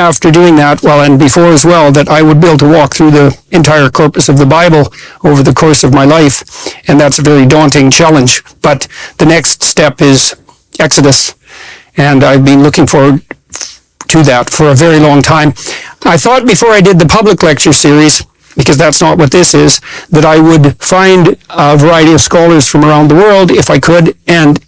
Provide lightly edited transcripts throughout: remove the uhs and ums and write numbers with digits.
after doing that, well, and before as well, that I would be able to walk through the entire corpus of the Bible over the course of my life, and that's a very daunting challenge. But the next step is Exodus, and I've been looking forward to that for a very long time. I thought before I did the public lecture series, because that's not what this is, that I would find a variety of scholars from around the world, if I could, and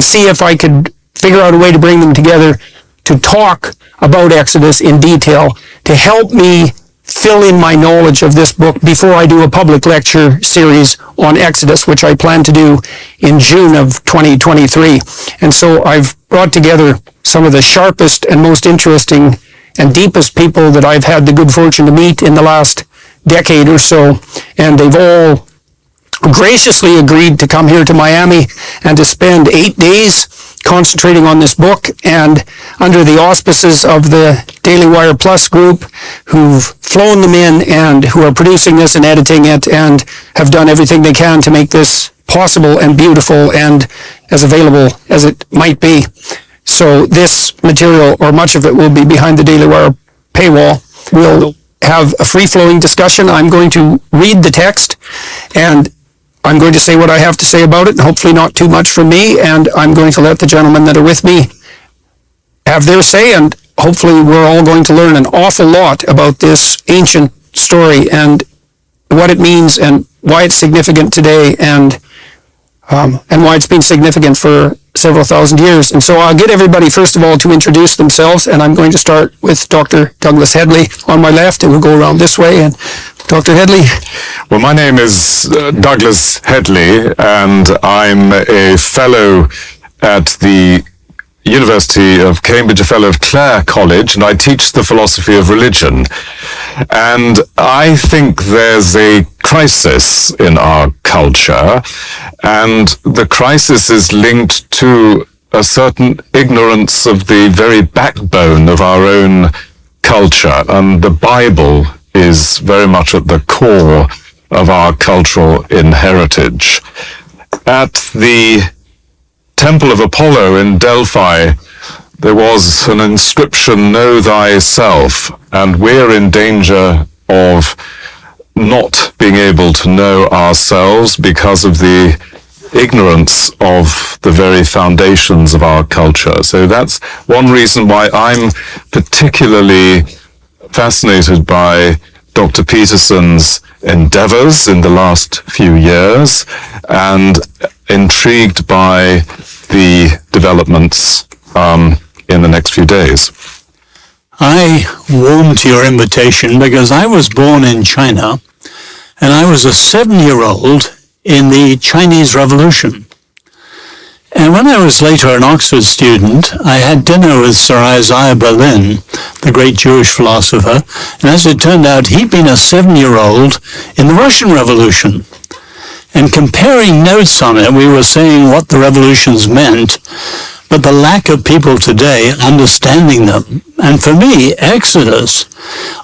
see if I could figure out a way to bring them together to talk about Exodus in detail, to help me fill in my knowledge of this book before I do a public lecture series on Exodus, which I plan to do in June of 2023. And so I've brought together some of the sharpest and most interesting and deepest people that I've had the good fortune to meet in the last decade or so, and they've all graciously agreed to come here to Miami and to spend 8 days concentrating on this book, and under the auspices of the Daily Wire Plus group, who've flown them in and who are producing this and editing it and have done everything they can to make this possible and beautiful and as available as it might be. So this material, or much of it, will be behind the Daily Wire paywall. We'll have a free-flowing discussion. I'm going to read the text, and I'm going to say what I have to say about it, and hopefully not too much from me, and I'm going to let the gentlemen that are with me have their say, and hopefully we're all going to learn an awful lot about this ancient story and what it means and why it's significant today, and why it's been significant for several thousand years. And so I'll get everybody, first of all, to introduce themselves, and I'm going to start with Dr. Douglas Headley on my left, and we'll go around this way. And Dr. Headley. Well, my name is Douglas Headley, and I'm a fellow at the University of Cambridge, a fellow of Clare College, and I teach the philosophy of religion. And I think there's a crisis in our culture, and the crisis is linked to a certain ignorance of the very backbone of our own culture, and the Bible is very much at the core of our cultural heritage. At the Temple of Apollo in Delphi, there was an inscription, "Know thyself," and we're in danger of not being able to know ourselves because of the ignorance of the very foundations of our culture. So that's one reason why I'm particularly fascinated by Dr. Peterson's endeavors in the last few years, and intrigued by the developments in the next few days. I warmed to your invitation because I was born in China, and I was a 7-year-old in the Chinese Revolution. And when I was later an Oxford student, I had dinner with Sir Isaiah Berlin, the great Jewish philosopher, and as it turned out, he'd been a 7-year-old in the Russian Revolution. And comparing notes on it, we were saying what the revolutions meant, but the lack of people today understanding them. And for me, Exodus,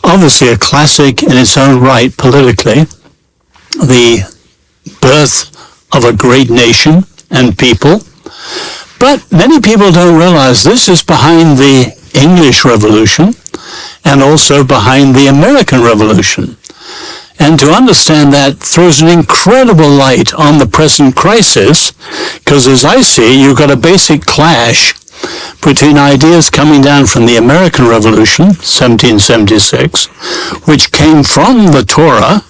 obviously a classic in its own right politically, the birth of a great nation and people. But many people don't realize this is behind the English Revolution and also behind the American Revolution. And to understand that throws an incredible light on the present crisis, because as I see, you've got a basic clash between ideas coming down from the American Revolution, 1776, which came from the Torah,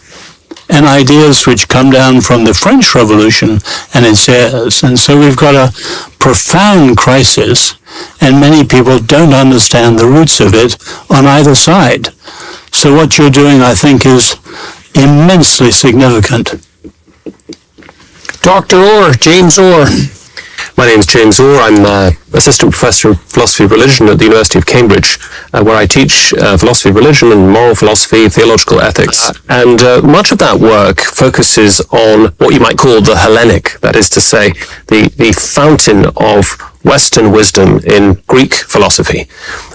and ideas which come down from the French Revolution and its heirs. And so we've got a profound crisis, and many people don't understand the roots of it on either side. So what you're doing, I think, is immensely significant. Dr. Orr, James Orr. My name is James Orr. I'm Assistant Professor of Philosophy of Religion at the University of Cambridge, where I teach philosophy of religion and moral philosophy, theological ethics. And much of that work focuses on what you might call the Hellenic, that is to say, the fountain of Western wisdom in Greek philosophy.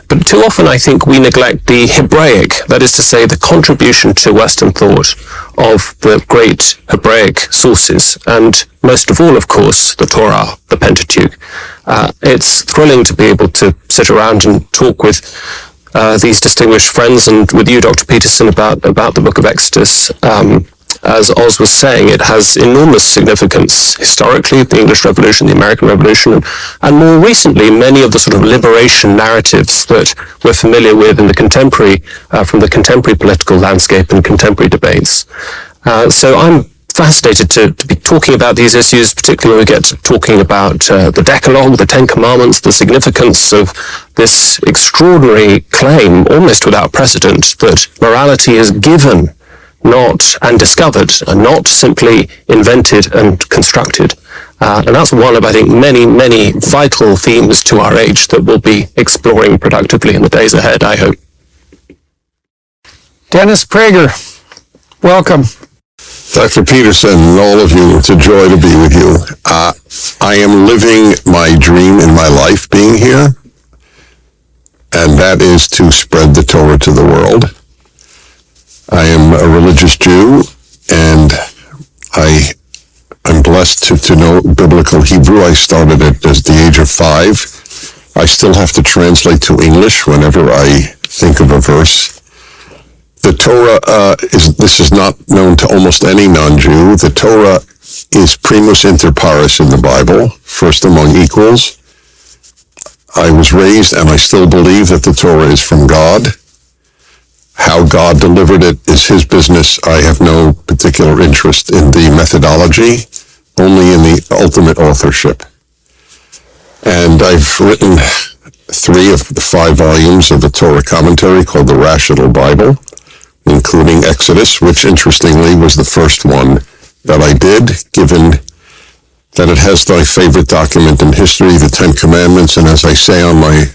But too often I think we neglect the Hebraic, that is to say, the contribution to Western thought of the great Hebraic sources, and most of all, of course, the Torah, the Pentateuch. It it's thrilling to be able to sit around and talk with these distinguished friends and with you, Dr. Peterson, about the book of Exodus. As Oz was saying, it has enormous significance historically, the English Revolution, the American Revolution, and more recently, many of the sort of liberation narratives that we're familiar with in the contemporary, from the contemporary political landscape and contemporary debates. So I'm fascinated to be talking about these issues, particularly when we get to talking about the Decalogue, the Ten Commandments, the significance of this extraordinary claim, almost without precedent, that morality is given, not and discovered, and not simply invented and constructed. And that's one of, I think, many, many vital themes to our age that we'll be exploring productively in the days ahead, I hope. Dennis Prager, welcome. Dr. Peterson and all of you, it's a joy to be with you. I am living my dream in my life being here, and that is to spread the Torah to the world. I am a religious Jew, and I'm blessed to know biblical Hebrew. I started it at the age of 5. I still have to translate to English whenever I think of a verse. The Torah this is not known to almost any non-Jew. The Torah is primus inter pares in the Bible, first among equals. I was raised, and I still believe that the Torah is from God. How God delivered it is his business. I have no particular interest in the methodology, only in the ultimate authorship. And I've written 3 of the 5 volumes of the Torah commentary called the Rational Bible, including Exodus, which interestingly was the first one that I did, given that it has my favorite document in history, the Ten Commandments. And as I say on my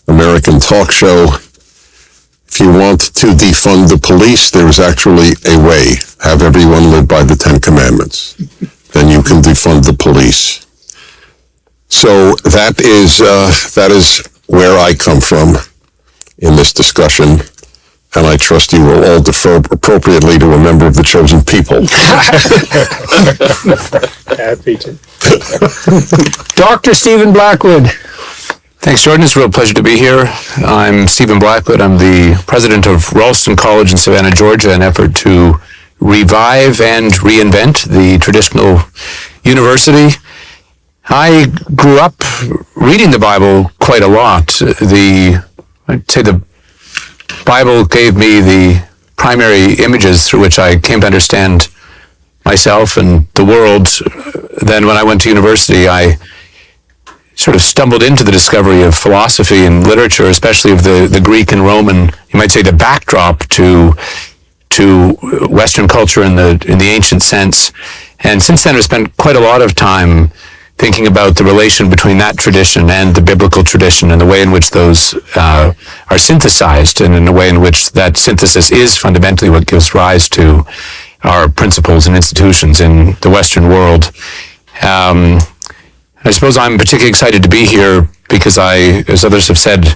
American talk show, if you want to defund the police, there is actually a way. Have everyone live by the Ten Commandments. Then you can defund the police. So that is where I come from in this discussion. And I trust you will all defer appropriately to a member of the chosen people. Happy to. Dr. Stephen Blackwood. Thanks, Jordan. It's a real pleasure to be here. I'm Stephen Blackwood. I'm the president of Ralston College in Savannah, Georgia, an effort to revive and reinvent the traditional university. I grew up reading the Bible quite a lot. I'd say the Bible gave me the primary images through which I came to understand myself and the world. Then when I went to university, I sort of stumbled into the discovery of philosophy and literature, especially of the Greek and Roman, you might say the backdrop to Western culture in the ancient sense. And since then I've spent quite a lot of time thinking about the relation between that tradition and the biblical tradition and the way in which those are synthesized, and in the way in which that synthesis is fundamentally what gives rise to our principles and institutions in the Western world. I suppose I'm particularly excited to be here because I, as others have said,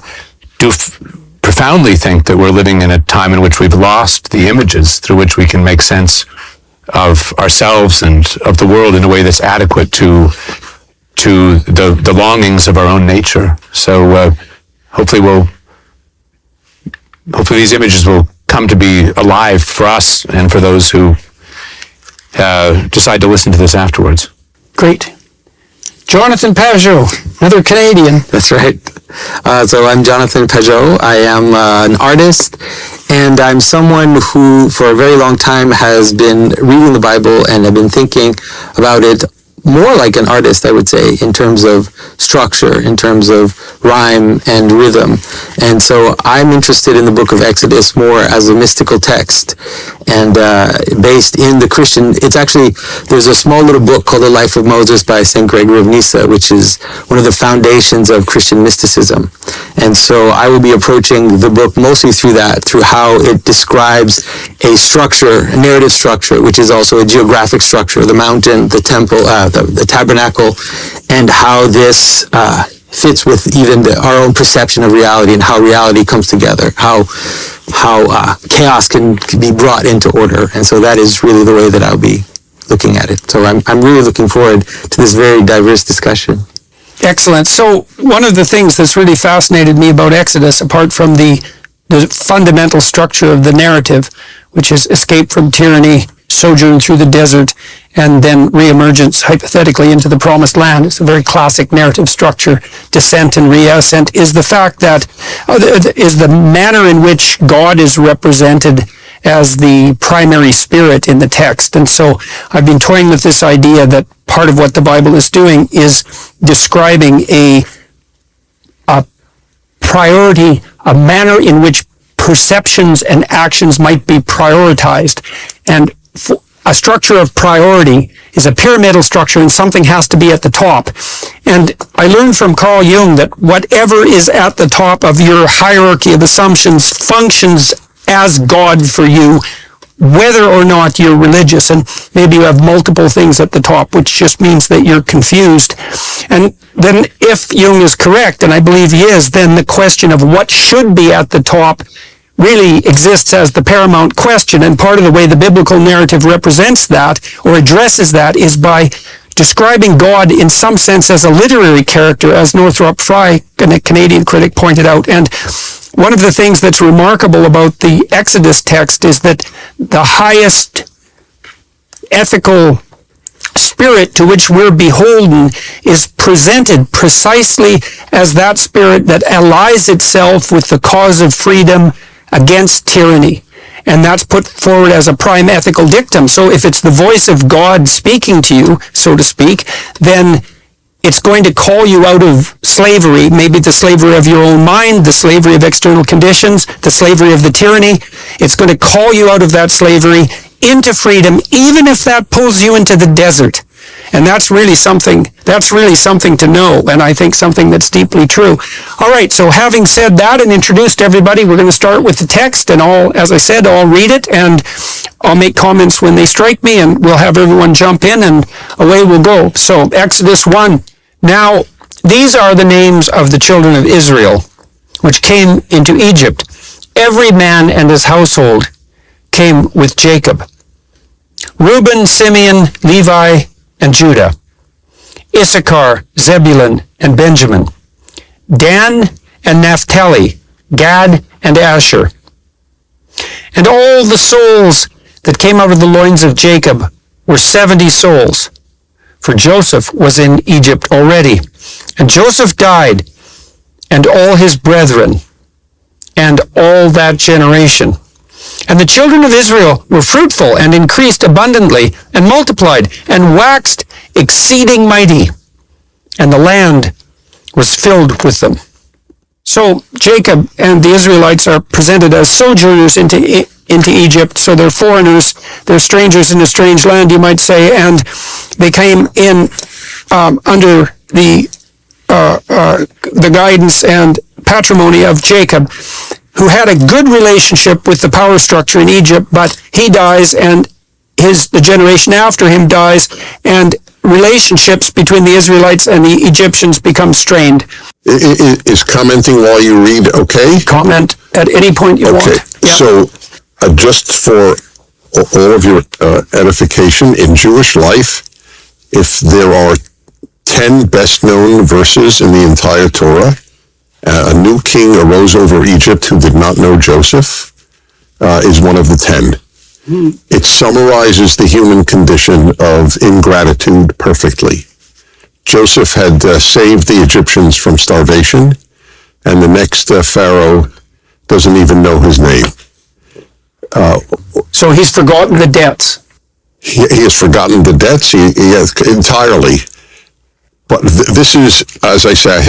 do profoundly think that we're living in a time in which we've lost the images through which we can make sense of ourselves and of the world in a way that's adequate to the longings of our own nature. So hopefully these images will come to be alive for us and for those who decide to listen to this afterwards. Great. Jonathan Pajot, another Canadian. That's right. So I'm Jonathan Pajot. I am an artist, and I'm someone who for a very long time has been reading the Bible and have been thinking about it more like an artist, I would say, in terms of structure, in terms of rhyme and rhythm. And so I'm interested in the book of Exodus more as a mystical text, and based in the Christian, it's actually, there's a small little book called The Life of Moses by St. Gregory of Nyssa, which is one of the foundations of Christian mysticism. And so I will be approaching the book mostly through that, through how it describes a structure, a narrative structure, which is also a geographic structure, the mountain, the temple, the tabernacle, and how this fits with even our own perception of reality and how reality comes together, how chaos can be brought into order. And so that is really the way that I'll be looking at it. So I'm really looking forward to this very diverse discussion. Excellent. So one of the things that's really fascinated me about Exodus, apart from the fundamental structure of the narrative, which is escape from tyranny, sojourn through the desert, and then reemergence, hypothetically, into the promised land. It's a very classic narrative structure, descent and reascent, is the fact that, is the manner in which God is represented as the primary spirit in the text. And so I've been toying with this idea that part of what the Bible is doing is describing a priority, a manner in which perceptions and actions might be prioritized. And a structure of priority is a pyramidal structure, and something has to be at the top. And I learned from Carl Jung that whatever is at the top of your hierarchy of assumptions functions as God for you, whether or not you're religious. And maybe you have multiple things at the top, which just means that you're confused. And then if Jung is correct, and I believe he is, then the question of what should be at the top really exists as the paramount question. And part of the way the biblical narrative represents that or addresses that is by describing God in some sense as a literary character, as Northrop Frye, a Canadian critic, pointed out. And one of the things that's remarkable about the Exodus text is that the highest ethical spirit to which we're beholden is presented precisely as that spirit that allies itself with the cause of freedom against tyranny. And that's put forward as a prime ethical dictum. So if it's the voice of God speaking to you, so to speak, then it's going to call you out of slavery, maybe the slavery of your own mind, the slavery of external conditions, the slavery of the tyranny. It's going to call you out of that slavery into freedom, even if that pulls you into the desert. And that's really something to know, and I think something that's deeply true. All right, so having said that and introduced everybody, we're going to start with the text, and as I said, I'll read it, and I'll make comments when they strike me, and we'll have everyone jump in, and away we'll go. So, Exodus 1. Now, these are the names of the children of Israel, which came into Egypt. Every man and his household came with Jacob. Reuben, Simeon, Levi, and Judah. Issachar, Zebulun, and Benjamin. Dan and Naphtali, Gad and Asher. And all the souls that came out of the loins of Jacob were 70 souls, for Joseph was in Egypt already. And Joseph died, and all his brethren, and all that generation. And the children of Israel were fruitful and increased abundantly and multiplied and waxed exceeding mighty. And the land was filled with them. So Jacob and the Israelites are presented as sojourners into Egypt. So they're foreigners, they're strangers in a strange land, you might say, and they came in under the guidance and patrimony of Jacob, who had a good relationship with the power structure in Egypt, but he dies and the generation after him dies, and relationships between the Israelites and the Egyptians become strained. Is commenting while you read okay? Comment at any point you want. Yeah. So, just for all of your edification, in Jewish life, if there are 10 best-known verses in the entire Torah, a new king arose over Egypt who did not know Joseph, is one of the 10. It summarizes the human condition of ingratitude perfectly. Joseph had saved the Egyptians from starvation, and the next Pharaoh doesn't even know his name. So he's forgotten the debts. He has forgotten the debts. He has entirely. But this is, as I say,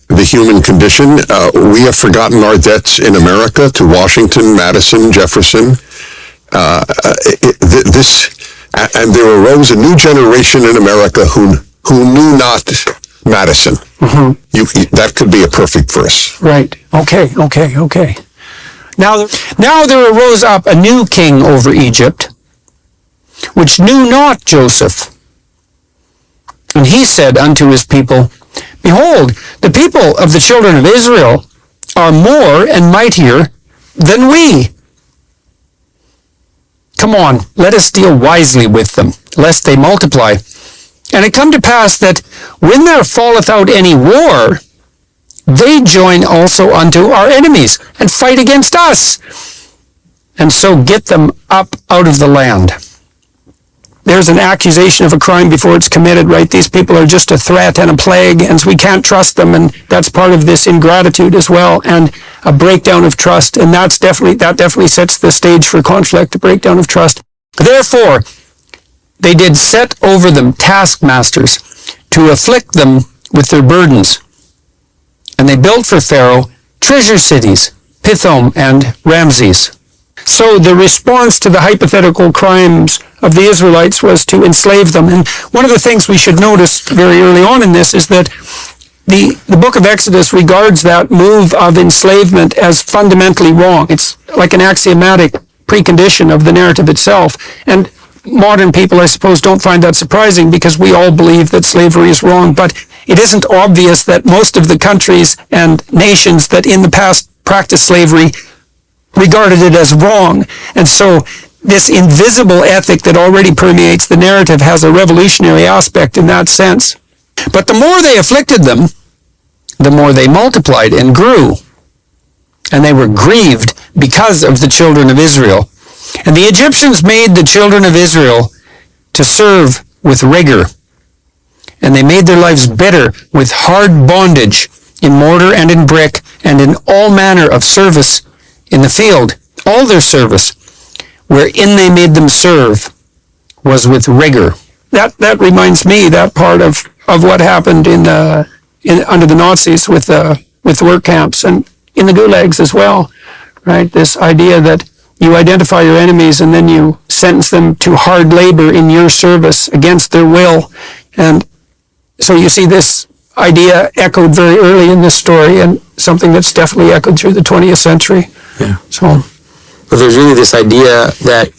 the human condition. We have forgotten our debts in America to Washington, Madison, Jefferson. And there arose a new generation in America who knew not Madison. Mm-hmm. That could be a perfect verse. Right. Okay. Now there arose up a new king over Egypt, which knew not Joseph. And he said unto his people, Behold, the people of the children of Israel are more and mightier than we. Come on, let us deal wisely with them, lest they multiply. And it come to pass that when there falleth out any war, they join also unto our enemies, and fight against us, and so get them up out of the land. There's an accusation of a crime before it's committed, right? These people are just a threat and a plague, and we can't trust them, and that's part of this ingratitude as well, and a breakdown of trust, and that definitely sets the stage for conflict, a breakdown of trust. Therefore, they did set over them taskmasters to afflict them with their burdens. And they built for Pharaoh treasure cities, Pithom and Ramses. So the response to the hypothetical crimes of the Israelites was to enslave them. And one of the things we should notice very early on in this is that the book of Exodus regards that move of enslavement as fundamentally wrong. It's like an axiomatic precondition of the narrative itself. And modern people, I suppose, don't find that surprising because we all believe that slavery is wrong. But it isn't obvious that most of the countries and nations that in the past practiced slavery regarded it as wrong. And so this invisible ethic that already permeates the narrative has a revolutionary aspect in that sense. But the more they afflicted them, the more they multiplied and grew. And they were grieved because of the children of Israel. And the Egyptians made the children of Israel to serve with rigor. And they made their lives bitter with hard bondage in mortar and in brick and in all manner of service in the field. All their service, wherein they made them serve, was with rigor. That reminds me, that part of what happened under the Nazis with the work camps and in the gulags as well, right? This idea that you identify your enemies and then you sentence them to hard labor in your service against their will. And so you see this idea echoed very early in this story, and something that's definitely echoed through the 20th century. Yeah. So, but there's really this idea that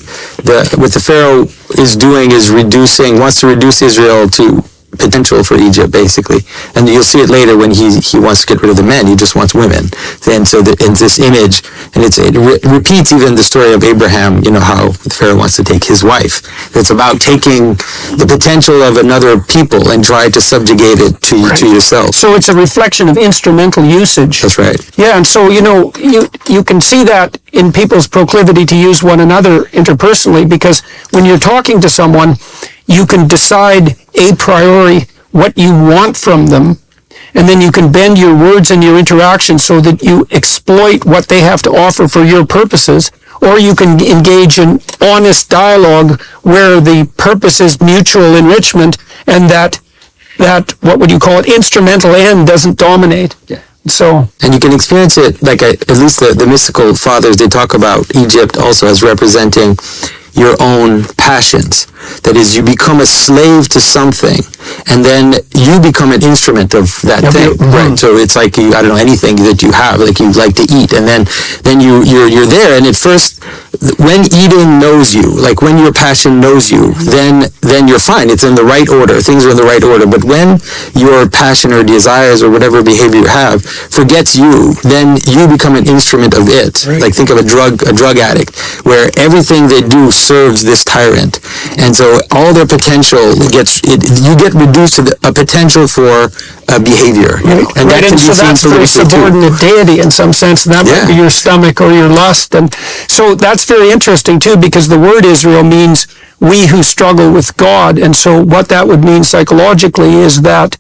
what the Pharaoh is doing is wants to reduce Israel to potential for Egypt, basically. And you'll see it later when he wants to get rid of the men. He just wants women. And so in this image, and it repeats even the story of Abraham, how the Pharaoh wants to take his wife. It's about taking the potential of another people and try to subjugate it to yourself. So it's a reflection of instrumental usage. That's right. Yeah, and so, you can see that in people's proclivity to use one another interpersonally, because when you're talking to someone, you can decide a priori what you want from them, and then you can bend your words and your interactions so that you exploit what they have to offer for your purposes, or you can engage in honest dialogue where the purpose is mutual enrichment, and that what would you call it, instrumental end doesn't dominate. Yeah. So, and you can experience it, like at least the mystical fathers, they talk about Egypt also as representing your own passions. That is, you become a slave to something, and then you become an instrument of that thing. Right. So it's like anything that you have, like you like to eat, and then you're there. And at first, when eating knows you, like when your passion knows you, then you're fine. It's in the right order. Things are in the right order. But when your passion or desires or whatever behavior you have forgets you, then you become an instrument of it. Right. Like think of a drug addict, where everything they do serves this tyrant. And so all their potential you get reduced to a potential for behavior. Right. And right. And so that's very subordinate deity in some sense, and that might be your stomach or your lust. And so that's very interesting too, because the word Israel means we who struggle with God. And so what that would mean psychologically is that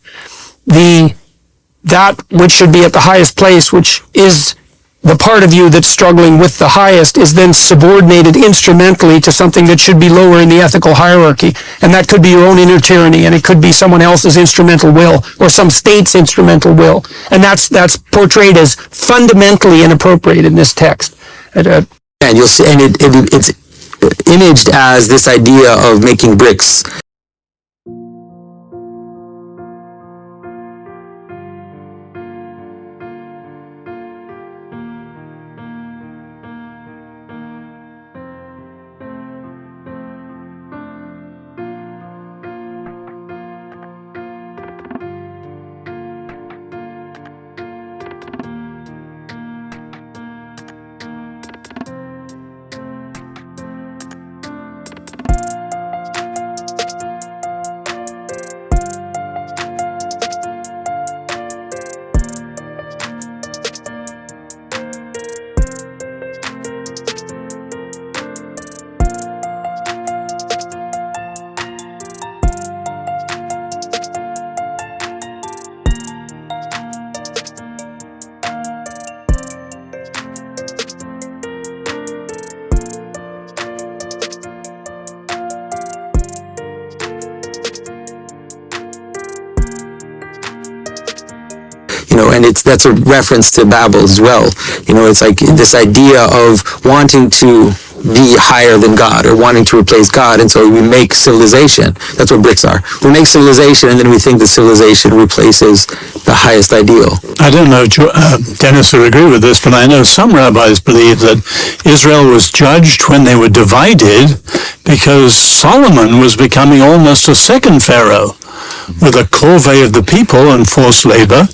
that which should be at the highest place, which is the part of you that's struggling with the highest, is then subordinated instrumentally to something that should be lower in the ethical hierarchy. And that could be your own inner tyranny, and it could be someone else's instrumental will, or some state's instrumental will. And that's portrayed as fundamentally inappropriate in this text. And you'll see, and it's imaged as this idea of making bricks. and that's a reference to Babel as well. It's like this idea of wanting to be higher than God or wanting to replace God, and so we make civilization. That's what bricks are. We make civilization, and then we think that civilization replaces the highest ideal. I don't know, Dennis would agree with this, but I know some rabbis believe that Israel was judged when they were divided because Solomon was becoming almost a second Pharaoh, with a corvée of the people and forced labor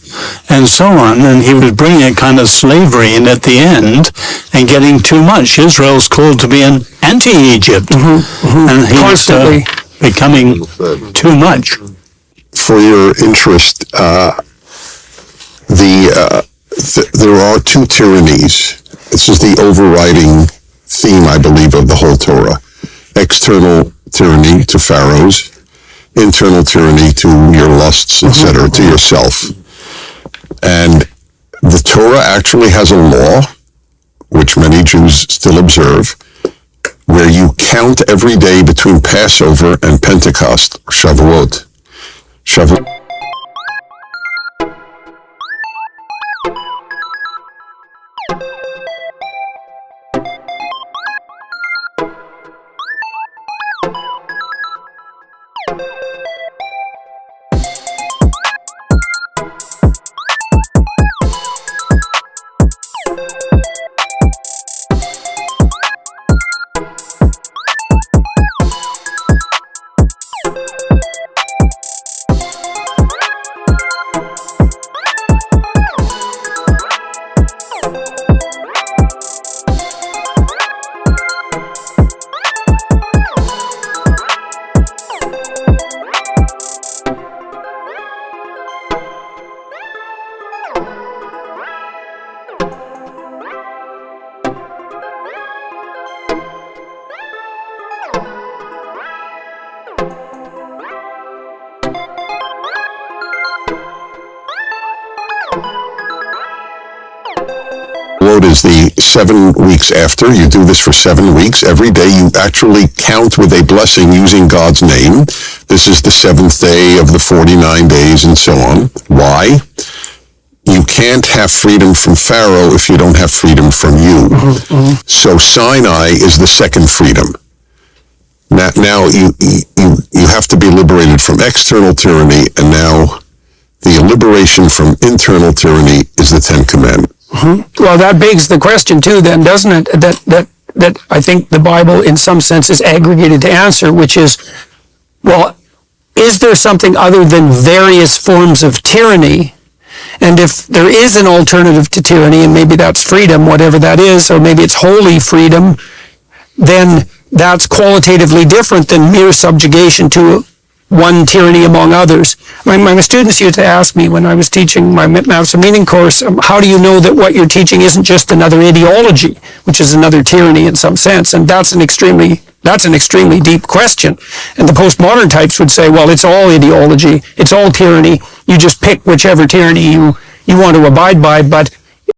and so on, and he was bringing a kind of slavery in at the end and getting too much. Israel's called to be an anti-Egypt, and he's Constantly becoming too much. For your interest, there are two tyrannies. This is the overriding theme, I believe, of the whole Torah. External tyranny to pharaohs, internal tyranny to your lusts, etc., to yourself. And the Torah actually has a law, which many Jews still observe, where you count every day between Passover and Pentecost, or Shavuot. Is the 7 weeks after. You do this for 7 weeks. Every day you actually count with a blessing using God's name. This is the 7th day of the 49 days and so on. Why? You can't have freedom from Pharaoh if you don't have freedom from you. So Sinai is the second freedom. Now you have to be liberated from external tyranny, and now the liberation from internal tyranny is the Ten Commandments. Well, that begs the question too, then, doesn't it? That I think the Bible, in some sense, is aggregated to answer, which is, well, is there something other than various forms of tyranny? And if there is an alternative to tyranny, and maybe that's freedom, whatever that is, or maybe it's holy freedom, then that's qualitatively different than mere subjugation to one tyranny among others. My students used to ask me when I was teaching my Maps of Meaning course, how do you know that what you're teaching isn't just another ideology, which is another tyranny in some sense? And that's an extremely deep question. And the postmodern types would say, well, it's all ideology, it's all tyranny. You just pick whichever tyranny you want to abide by, but